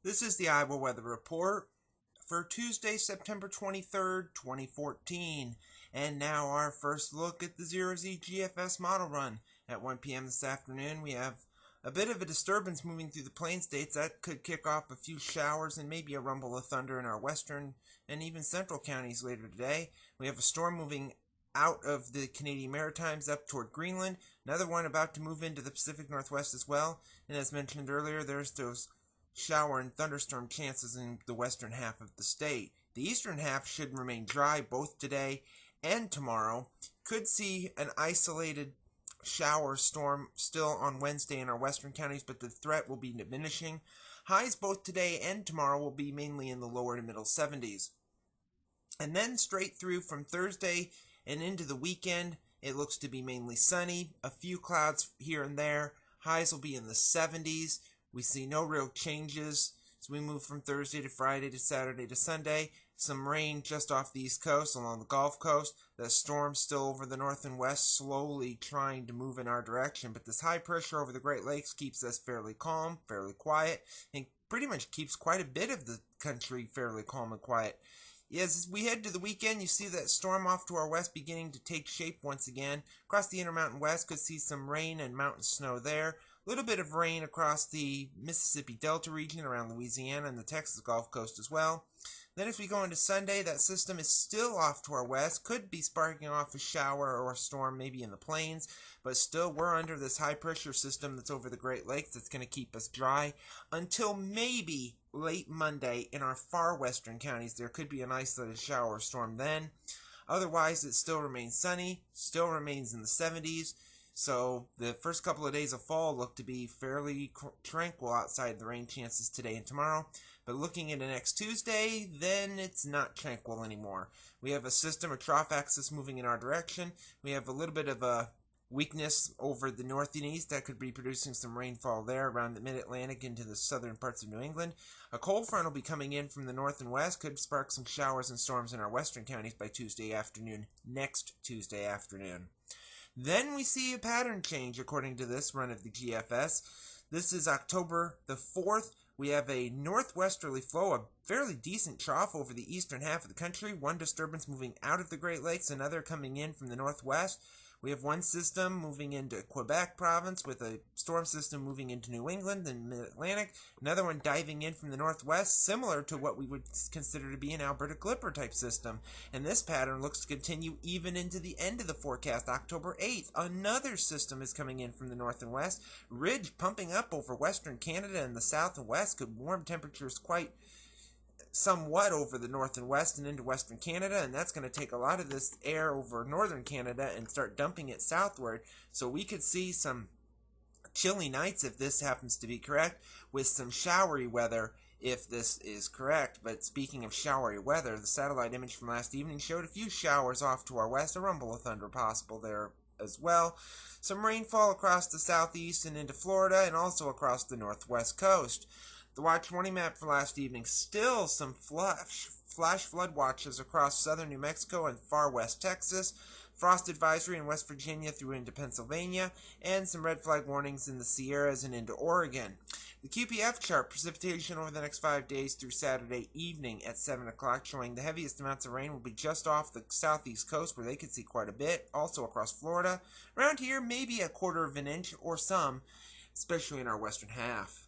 This is the Iowa Weather Report for Tuesday, September 23rd, 2014. And now our first look at the 0Z GFS model run. At 1 p.m. this afternoon, we have a bit of a disturbance moving through the plain states that could kick off a few showers and maybe a rumble of thunder in our western and even central counties later today. We have a storm moving out of the Canadian Maritimes up toward Greenland. Another one about to move into the Pacific Northwest as well. And as mentioned earlier, there's those shower and thunderstorm chances in the western half of the state. The eastern half should remain dry both today and tomorrow. Could see an isolated shower storm still on Wednesday in our western counties, but the threat will be diminishing. Highs both today and tomorrow will be mainly in the lower to middle 70s. And then straight through from Thursday and into the weekend, it looks to be mainly sunny. A few clouds here and there. Highs will be in the 70s. We see no real changes as we move from Thursday to Friday to Saturday to Sunday. Some rain just off the East Coast along the Gulf Coast. The storm still over the north and west, slowly trying to move in our direction. But this high pressure over the Great Lakes keeps us fairly calm, fairly quiet, and pretty much keeps quite a bit of the country fairly calm and quiet. As we head to the weekend, you see that storm off to our west beginning to take shape once again. Across the Intermountain West, could see some rain and mountain snow there. A little bit of rain across the Mississippi Delta region around Louisiana and the Texas Gulf Coast as well. Then as we go into Sunday, that system is still off to our west. Could be sparking off a shower or a storm maybe in the plains, but still we're under this high pressure system that's over the Great Lakes that's going to keep us dry until maybe late Monday in our far western counties. There could be an isolated shower or storm then. Otherwise, it still remains sunny, still remains in the 70s. So the first couple of days of fall look to be fairly tranquil outside the rain chances today and tomorrow. But looking into next Tuesday, then it's not tranquil anymore. We have a system, a trough axis moving in our direction. We have a little bit of a weakness over the north and east that could be producing some rainfall there around the mid-Atlantic into the southern parts of New England. A cold front will be coming in from the north and west, could spark some showers and storms in our western counties by Tuesday afternoon, next Tuesday afternoon. Then we see a pattern change according to this run of the GFS. This is October the 4th. We have a northwesterly flow, a fairly decent trough over the eastern half of the country. One disturbance moving out of the Great Lakes, another coming in from the northwest. We have one system moving into Quebec province with a storm system moving into New England and mid-Atlantic. Another one diving in from the northwest, similar to what we would consider to be an Alberta Clipper type system. And this pattern looks to continue even into the end of the forecast, October 8th. Another system is coming in from the north and west. Ridge pumping up over western Canada and the south and west could warm temperatures quite somewhat over the north and west and into western Canada, and that's going to take a lot of this air over northern Canada and start dumping it southward. So we could see some chilly nights if this happens to be correct, with some showery weather if this is correct. But speaking of showery weather, the satellite image from last evening showed a few showers off to our west, a rumble of thunder possible there as well. Some rainfall across the southeast and into Florida, and also across the northwest coast. The Watch Warning Map for last evening, still some flash flood watches across southern New Mexico and far west Texas, frost advisory in West Virginia through into Pennsylvania, and some red flag warnings in the Sierras and into Oregon. The QPF chart, precipitation over the next 5 days through Saturday evening at 7 o'clock, showing the heaviest amounts of rain will be just off the southeast coast where they could see quite a bit, also across Florida. Around here, maybe a quarter of an inch or some, especially in our western half.